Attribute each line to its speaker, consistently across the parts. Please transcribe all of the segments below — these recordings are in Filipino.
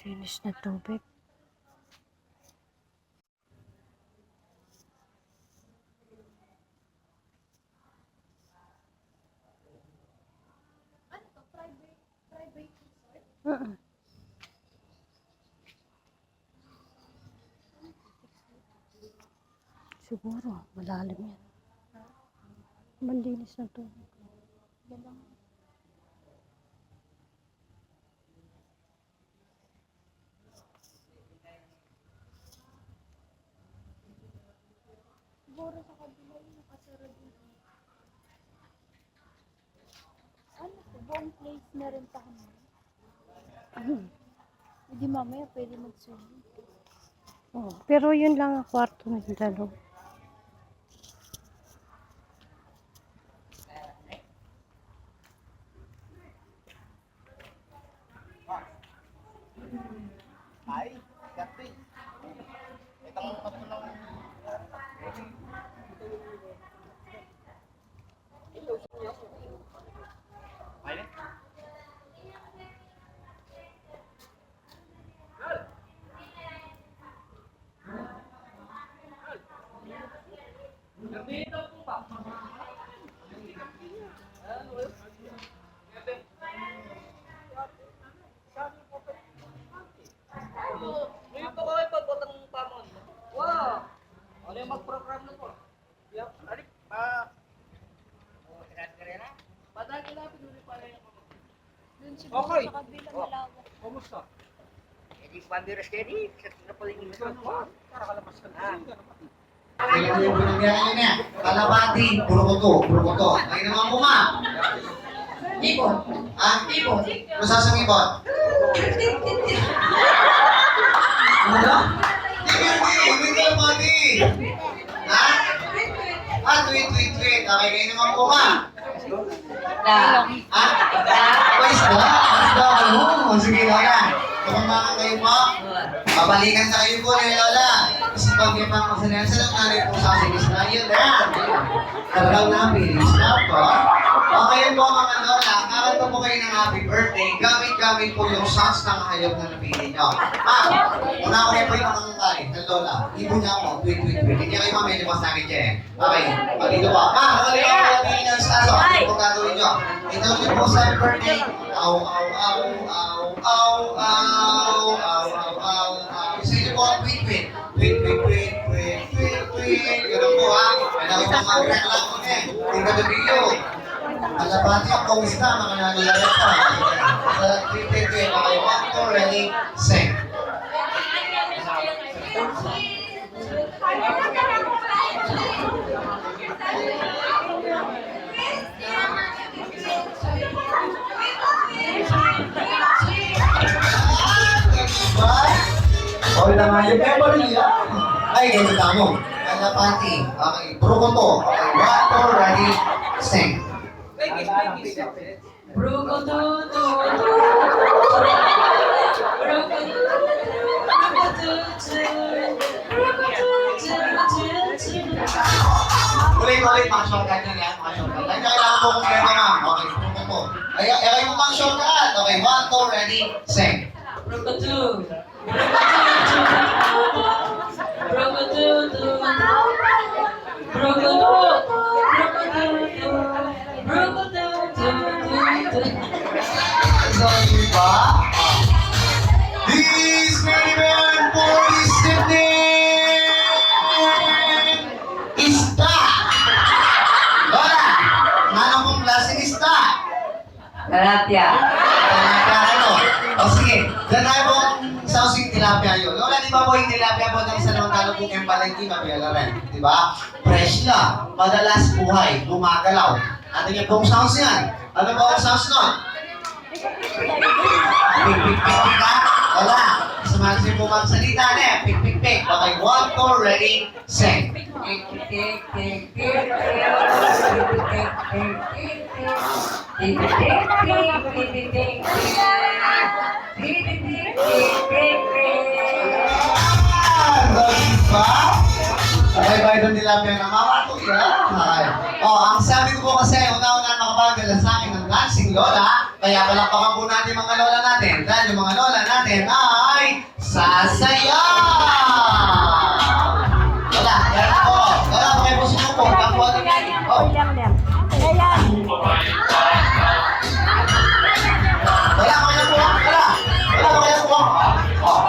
Speaker 1: Linis na tubig.
Speaker 2: Ano to? Private resort?
Speaker 1: Siguro, malalim yan. Malinis na tubig.
Speaker 2: Ganda nga. Siguro sa kabila yung nakasara din. Ano to? Buong place na rin pa kami. Hindi mamaya pwede mag-swimming.
Speaker 1: Oh, pero yun lang ang kwarto ng dalaw.
Speaker 3: Ay, gabi. Ito ang patulong. Ay, dito po pa. Ngayon pa kami pagbotang pamon. Wow! Ano yung mag-program na po? Yup. Adik, padagi na, pinuli pa rin ako.
Speaker 2: Dun siguro
Speaker 3: Okay.
Speaker 2: sa kabila malawak.
Speaker 3: Kumusta?
Speaker 4: Hindi pandiras kayo di, sa pinapaling ito po.
Speaker 3: Para kalabas ka na.
Speaker 5: Kailan yung pinagyan niya? Kalabati, puro ko. Ay naman po ma. Ipon. Ah, ipon. Masasang ipon. Ano? Hindi kalabati. Ha? Ah, tweet. Okay, kayo naman po ma. Ha? Isda. Ano? Sige, Lola. Kumamangan kayo po. Babalikan sa kayo po ni Lola. Kasi pag may mga kasalanan sa nangyari po sa akin, is na yun na. Karaw na, bilis na po. Okay po mga Lola, kakanta po kayo ng happy birthday. Gamit-gamit po yung songs ng hayop na napili nyo. Una ko rin po yung makakakay ng Lola. Ibo niya ako, tweet. Hindi kayo mamaya limas namin dyan. Okay, dito po. Ano yung napili nyo sa aso? Ano po gagawin nyo? Ito nyo po sa happy birthday. Isa nyo po, tweet. Ganun po ha. Kailangan ko mag-reklamo eh. Tingnan na video. Alabati ang pawis na, mga nanilalat pa. Sa tweet, okay, 1, 2, ready, sing. Okay na nga yun. Kaya ba rin yan? Ay, ganyan na mo. Alabati. Okay, brukoto. Okay, 1, 2, ready, sing. Ulit, mga shortcut nyo yan. Mga shortcut. Ay, kailangan po kung gano'n nga. Okay, brukoto. Ay, yung mga shortcut. Okay, 1, 2, ready, sing. So, diba? This very man for this evening isda! Lola, nanong pong klaseng isda?
Speaker 4: Tilapia.
Speaker 5: Tilapia ano? O sige, dyan tayo po sausing tilapia yun. Lola, di ba po yung tilapia po ng isa naman talong yung palengki, mabiyala rin? Di ba? Fresh lang, madalas buhay, gumagalaw. Ano yung pong sounds yan? Ano ba ang sounds nun? Pik ka? Wala. Sumali siya po magsalita na eh. Pik. Okay, 1, 2, ready, sing. Diba? Sabay-bay doon tilapia na mama to yan. Okay. Oh, ang sabi ko po kasi, una-una nakapagdala sa akin ng dancing Lola, Kaya palakpakan po natin mga lola natin. Dahil yung mga lola natin ay sasaya! Lola, kaya po. Lola, kayo po sumuko. Kapo atin yan. Oh. Lola, kaya po. Lola. Lola, kaya po. Oh.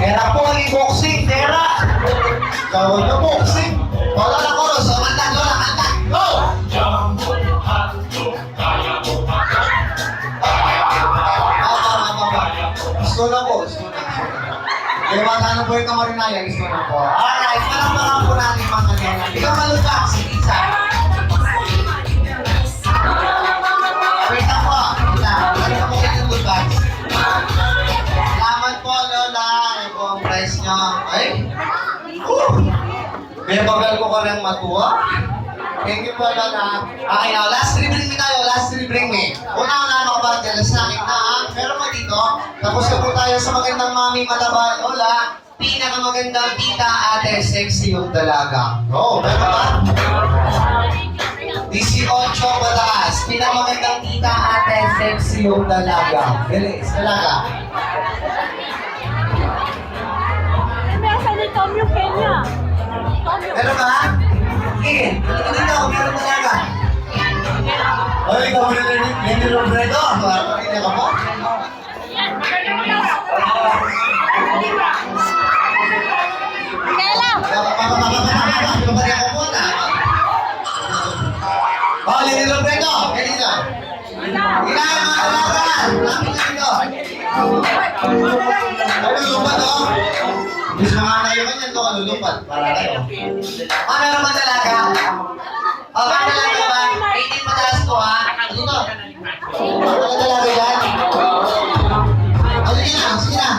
Speaker 5: Tera po ang boxing, Tera. Gawin na boxing. Lola na ko, so kanta, Lola, kanta. Go! Gusto na po, gusto na. Kaya bata na po ito marinaya, gusto na po. Alright, palakpakan po natin mga kanina. Ikaw malutang, si Lisa. Wait lang po. Wait lang. Balik po kayo ng good vibes. Salamat po, Lola. Ano po ang price niyo? Ay! May bagal ko ka rin matuwa. Thank you po, Lola. Okay, now, last three bring me tayo. Last three bring me. Una-una makapag-galas na akin na, ha? Pero mo dito, tapos na po tayo sa magandang mami malaba, Lola. Pinakamagandang tita, ate, sexy yung dalaga. Oh, meron ba? 18 pataas. Pinakamagandang tita, ate, sexy yung dalaga. Bilis, dalaga. Meron ba? Okay, dito, meron talaga. Oh, ikaw mo na Lenny Robredo. Hindi ka po? Oh, Lenny Robredo. Pwede na. Ilan mga kalaban. Lapit na dito. Ay, lulupat o. Gusto mga nayo kanyan ito, lulupat. Para kayo. Ah, meron ba talaga? Oh, meron talaga ba? 18 mataas ko ha. Dito. Meron talaga yan. Oh, sige na, sige na.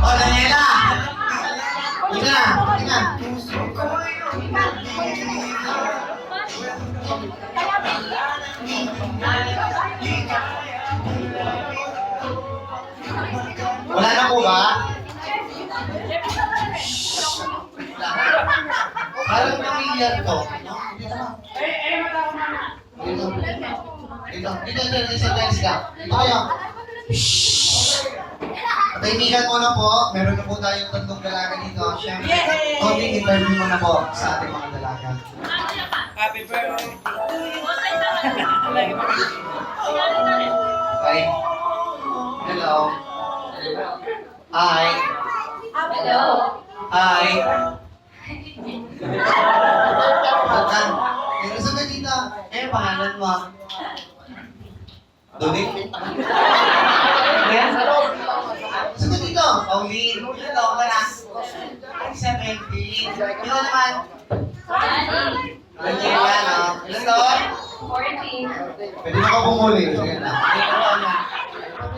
Speaker 5: Oh, Daniela. Sige na, sige na. Wala na po ba? Parang pamilya to. Dito, sa desk ka. Dito kayo. Kaibigan mo na po, meron na po tayong tatlong dalaga dito. Siyempre, konting interview mo na po sa ating mga dalaga.
Speaker 3: Happy birthday.
Speaker 5: Okay. Hello. Hi.
Speaker 2: Hello.
Speaker 5: Hi. Gusto ka dito? Eh, pangalan mo? Dominic? Kaya? Gusto ka dito? Pauline. Ito, ka na. 17. Ito naman. Daniela, no? Ilan doon?
Speaker 2: 14.
Speaker 5: Pwede na ka bumuli. Sige na. Ilan doon na?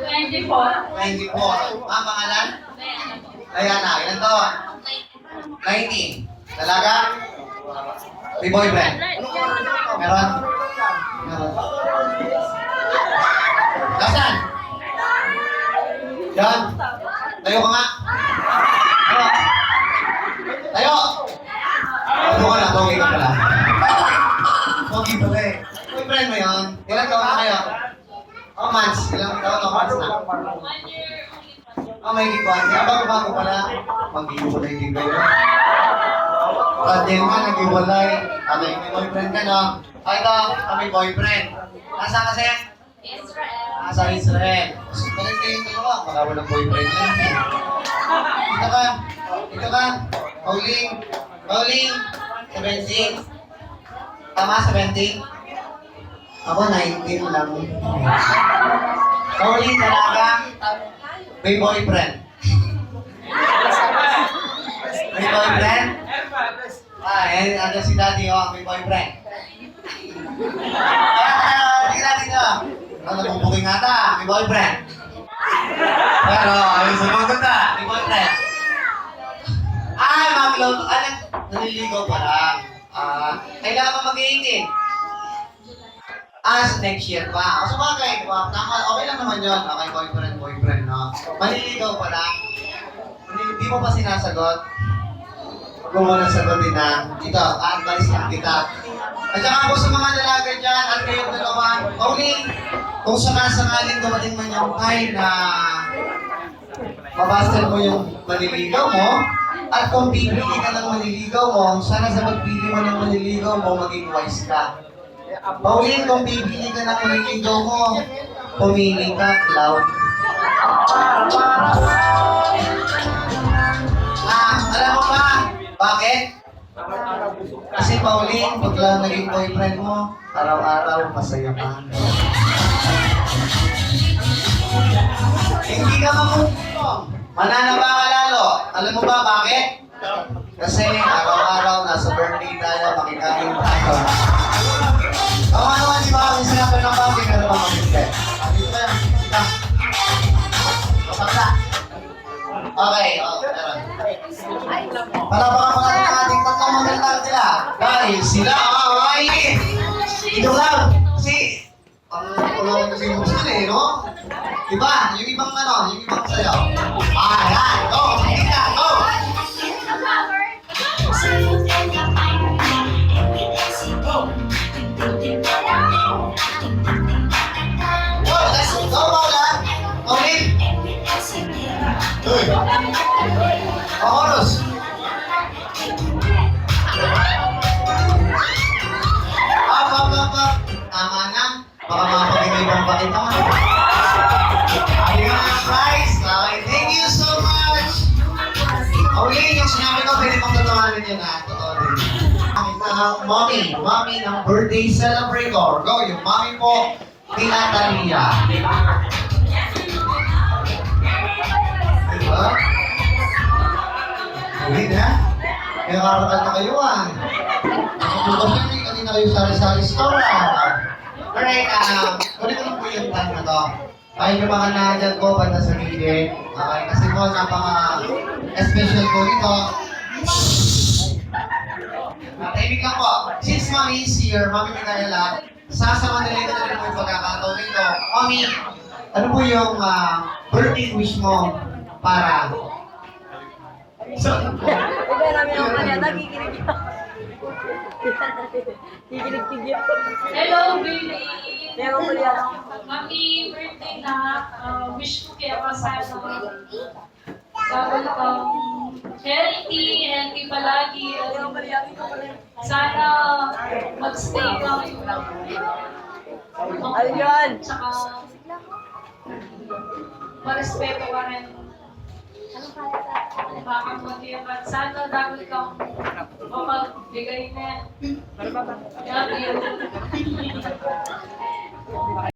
Speaker 2: 24.
Speaker 5: 24. Ah, pangalan? Ayan na. Ilan doon? 19. Dalaga? May boyfriend? Meron? Meron. Nasaan? Yan. Tayo ka nga. Tayo. Tayo. Ano ka na? Pogi ka pala. Pogi pala eh. Boyfriend mo yun? Ilan taon na kayo? Oh, months. Ilang taon o months na? Oh, may gigwan. Kaya bago pala. Mag-iwalay din kayo. Kadin ka, nag-iwalay. May boyfriend ka, no? Ah, ito, may boyfriend. Nasaan kasi?
Speaker 2: Israel.
Speaker 5: Nasa Israel. Balik kayo ito ka. Baka walang boyfriend yan. Ito ka. Ito ka. Pauline. Pauline. 17. Tama, 17? Ako, 19 lang. Pauline, talaga. May boyfriend. May boyfriend? Ah, eh, ano si daddy, oh, may boyfriend. Hindi na dito. Ano, nabubuking nga ta, may boyfriend. Pero, ayun sumagot na, may boyfriend. Ay, mag-load, naliligaw pa lang. Kailangan pa mag-18. So next year pa. So bagay, diba? Okay lang naman yun. Okay, boyfriend, no? Maliligaw pa lang. Hindi mo pa sinasagot. kung mo nasagutin na, ito, advice lang kita. At saka po sa mga dalaga dyan, at kayong dalawa, only kung sakasangaling dumating man yung time na mabastan mo yung maniligaw mo, at kung pipili ka ng maniligaw mo, sana sa pagpili mo ng maniligaw mo, maging wise ka. Pauline, kung pipili ka ng maniligaw mo, pumili ka, Cloud. Alam mo ba? Bakit? Kasi Pauline, pag lang naging boyfriend mo, araw-araw masaya ka. Hindi ka mamutong. Mananaba ka lalo. Alam mo ba bakit? Kasi araw-araw nasa birthday tayo, makikain tayo. Tama naman, di ba? Kung sinabi ng bagay, ka naman mag-isip. Dito ba yan? Dito. Kapagla. Okay, meron. Palapakan mo natin ang ating tatlong magandang sila. Dahil sila ay... Ito lang. Kasi, ang kulawin kasi yung gusto eh, no? Diba? Yung ibang ano, yung ibang sayaw. Ayan, go! Sige ka, go! Go, let's go, Paula! Okay? Uy! Oros! Up. Tama na. Baka makapag-ibang bakit naman. Ayun ang prize. Okay, thank you so much. Okay, yung sinabi ko, pwede mong tatawanan yun ha. Totoo din. Mommy ng birthday celebrator. Go, yung mommy po, Tina Talia. Diba? Uwi na. Kaya karakal na kayo ah. Bukas yun, kanina kayo sari-sari store ah. Alright, ulit ko lang po yung time na to. Ay, yung mga nandiyan ko, banda sa gilid. Okay, kasi po, napaka-special po ito. Tahimik lang po. Since Mami is here, Mami Micaela, sasama na rin po yung pagkakataon nito. Mami, ano po yung birthday wish mo para...
Speaker 2: Iba namin ang kanya, nagiginig ako. Giginig-tigil.
Speaker 6: Hello, Billy!
Speaker 2: Meron ko yan.
Speaker 6: Mami, birthday na. Wish ko kaya ka sana gagawin kang healthy palagi. Sana mag-stay kang
Speaker 2: Ano yun?
Speaker 6: tsaka marespeto ka rin. Makakapagyan ka. Sana gagawin kang mapagbigay na. Love you.